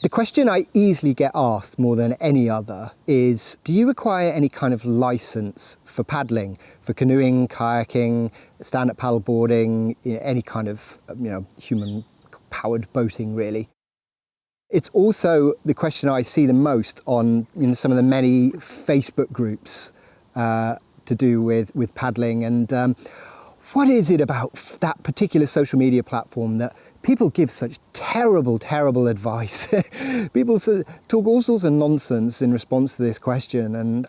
The question I easily get asked more than any other is, do you require any kind of license for paddling, for canoeing, kayaking, stand-up paddleboarding, any kind of human-powered boating, really? It's also the question I see the most on some of the many Facebook groups to do with paddling. And what is it about that particular social media platform that people give such terrible, terrible advice? People talk all sorts of nonsense in response to this question, and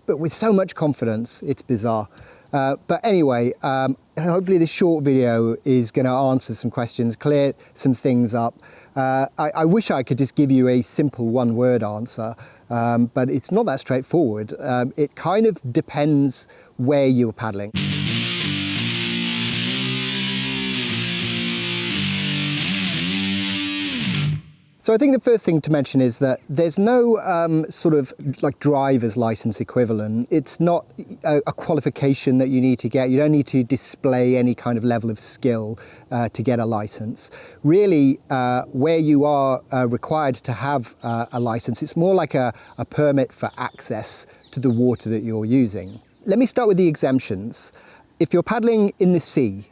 but with so much confidence, it's bizarre. But anyway, hopefully this short video is going to answer some questions, clear some things up. I wish I could just give you a simple one-word answer, but it's not that straightforward. It kind of depends where you're paddling. So I think the first thing to mention is that there's no sort of like driver's license equivalent. It's not a qualification that you need to get. You don't need to display any kind of level of skill to get a license. Really, where you are required to have a license, it's more like a permit for access to the water that you're using. Let me start with the exemptions. If you're paddling in the sea,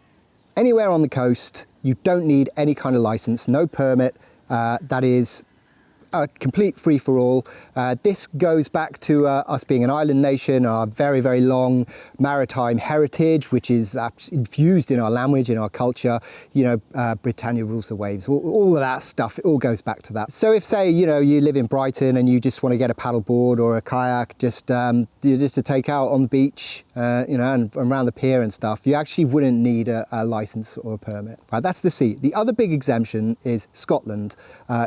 anywhere on the coast, you don't need any kind of license, no permit. That is a complete free-for-all. This goes back to us being an island nation, our very, very long maritime heritage, which is infused in our language, in our culture. Britannia rules the waves, all of that stuff, it all goes back to that. So if, say, you live in Brighton and you just want to get a paddleboard or a kayak just to take out on the beach, and around the pier and stuff, you actually wouldn't need a license or a permit. Right, that's the sea. The other big exemption is Scotland.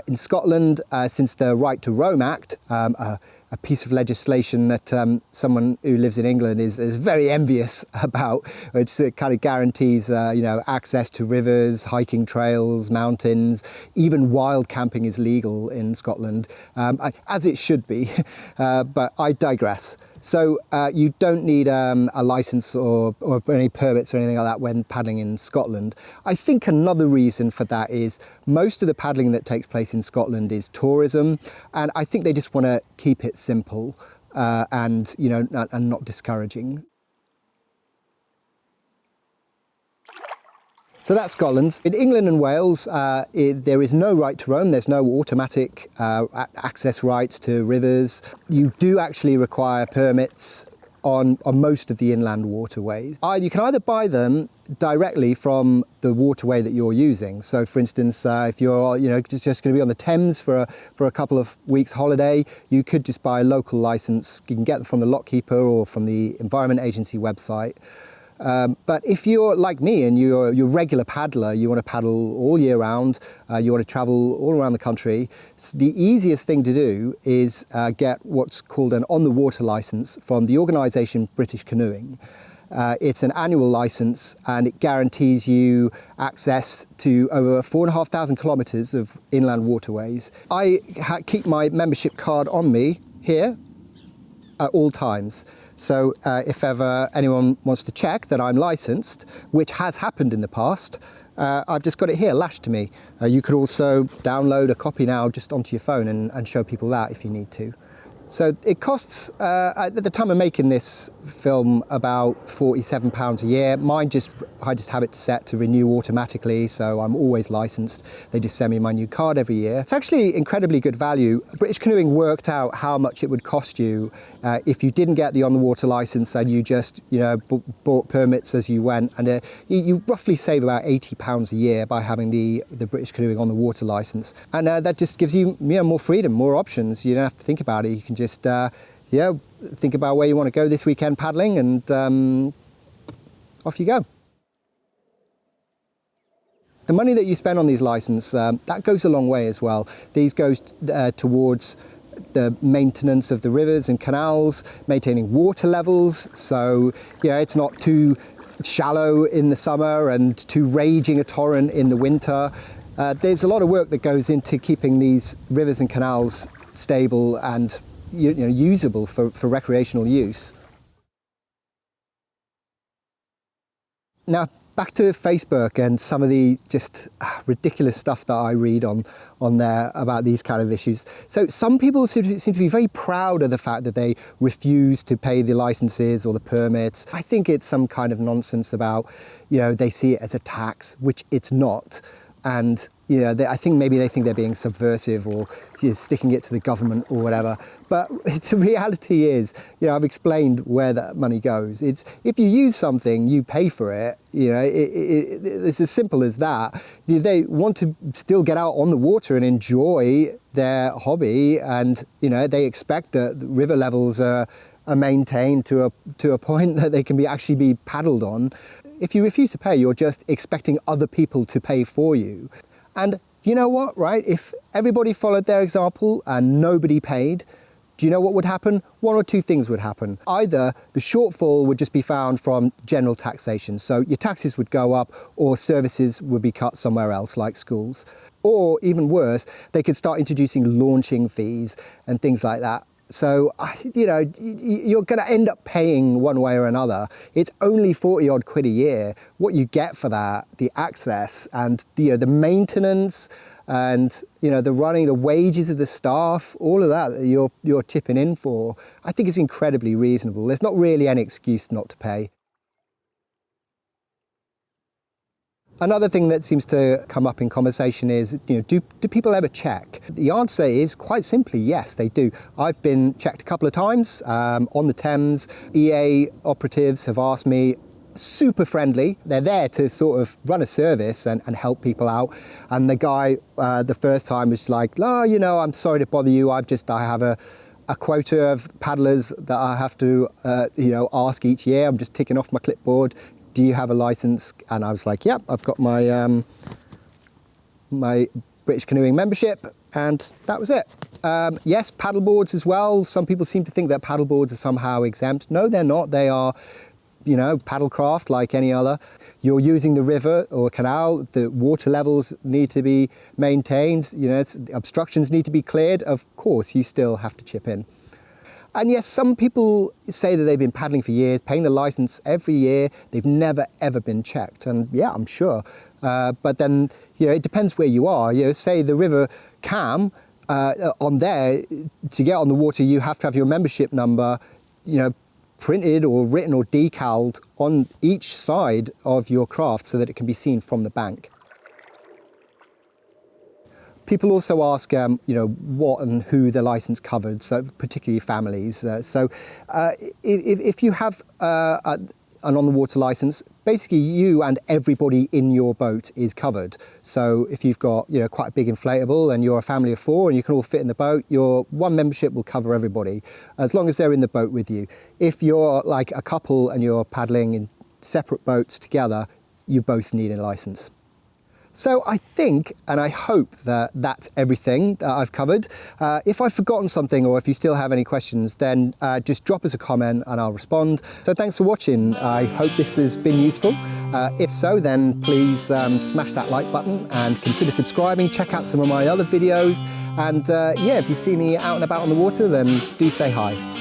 In Scotland, since the Right to Roam Act, a piece of legislation that someone who lives in England is very envious about, which kind of guarantees access to rivers, hiking trails, mountains, even wild camping is legal in Scotland, as it should be, but I digress. So you don't need a license or any permits or anything like that when paddling in Scotland. I think another reason for that is most of the paddling that takes place in Scotland is tourism, and I think they just want to keep it simple and not discouraging. So that's Scotland. In England and Wales, there is no right to roam. There's no automatic access rights to rivers. You do actually require permits on most of the inland waterways. You can either buy them directly from the waterway that you're using. So for instance, if you're just going to be on the Thames for a couple of weeks holiday, you could just buy a local license. You can get them from the lockkeeper or from the Environment Agency website. But if you're like me and you're a regular paddler, you want to paddle all year round, you want to travel all around the country, the easiest thing to do is get what's called an on-the-water license from the organisation British Canoeing. It's an annual license and it guarantees you access to over 4,500 kilometres of inland waterways. I keep my membership card on me here at all times. So if ever anyone wants to check that I'm licensed, which has happened in the past, I've just got it here lashed to me. You could also download a copy now just onto your phone and show people that if you need to. So it costs, at the time of making this film, about £47 a year. I just have it set to renew automatically, so I'm always licensed. They just send me my new card every year. It's actually incredibly good value. British Canoeing worked out how much it would cost you if you didn't get the on-the-water license and you just bought permits as you went, and you roughly save about £80 a year by having the British Canoeing on-the-water license. And that just gives you more freedom, more options. You don't have to think about it. You can just think about where you want to go this weekend paddling, and off you go. The money that you spend on these licenses, that goes a long way as well. These goes towards the maintenance of the rivers and canals, maintaining water levels, so it's not too shallow in the summer and too raging a torrent in the winter. There's a lot of work that goes into keeping these rivers and canals stable and usable for recreational use. Now, Back to Facebook and some of the just ridiculous stuff that I read on there about these kind of issues. So some people seem to be very proud of the fact that they refuse to pay the licenses or the permits. I think it's some kind of nonsense about, they see it as a tax, which it's not. And I think maybe they think they're being subversive or sticking it to the government or whatever. But the reality is, I've explained where that money goes. It's if you use something, you pay for it. It's as simple as that. They want to still get out on the water and enjoy their hobby, and they expect that the river levels are maintained to a point that they can actually be paddled on. If you refuse to pay, you're just expecting other people to pay for you. And you know what, right? If everybody followed their example and nobody paid, do you know what would happen? One or two things would happen. Either the shortfall would just be found from general taxation, so your taxes would go up, or services would be cut somewhere else, like schools. Or even worse, they could start introducing launching fees and things like that. So, you're going to end up paying one way or another. It's only 40 odd quid a year. What you get for that, the access and the maintenance and, the running, the wages of the staff, all of that you're chipping in for, I think is incredibly reasonable. There's not really any excuse not to pay. Another thing that seems to come up in conversation is, do people ever check? The answer is quite simply yes, they do. I've been checked a couple of times on the Thames. EA operatives have asked me, super friendly. They're there to sort of run a service and help people out. And the guy the first time was like, oh, I'm sorry to bother you. I have a quota of paddlers that I have to, ask each year. I'm just ticking off my clipboard. Do you have a license? And I was like, yep, I've got my my British canoeing membership, and that was it. Yes, paddleboards as well. Some people seem to think that paddleboards are somehow exempt. No, they're not. They are, paddlecraft like any other. You're using the river or canal, the water levels need to be maintained, obstructions need to be cleared. Of course, you still have to chip in. And yes, some people say that they've been paddling for years, paying the license every year. They've never, ever been checked. And yeah, I'm sure. But then, it depends where you are. Say the River Cam, on there, to get on the water, you have to have your membership number, printed or written or decaled on each side of your craft so that it can be seen from the bank. People also ask, what and who the license covered, so particularly families. If you have an on-the-water license, basically you and everybody in your boat is covered. So if you've got, quite a big inflatable and you're a family of 4 and you can all fit in the boat, your one membership will cover everybody, as long as they're in the boat with you. If you're like a couple and you're paddling in separate boats together, you both need a license. So I think, and I hope that that's everything that I've covered. If I've forgotten something or if you still have any questions, then just drop us a comment and I'll respond. So thanks for watching. I hope this has been useful. If so, then please smash that like button and consider subscribing. Check out some of my other videos. And if you see me out and about on the water, then do say hi.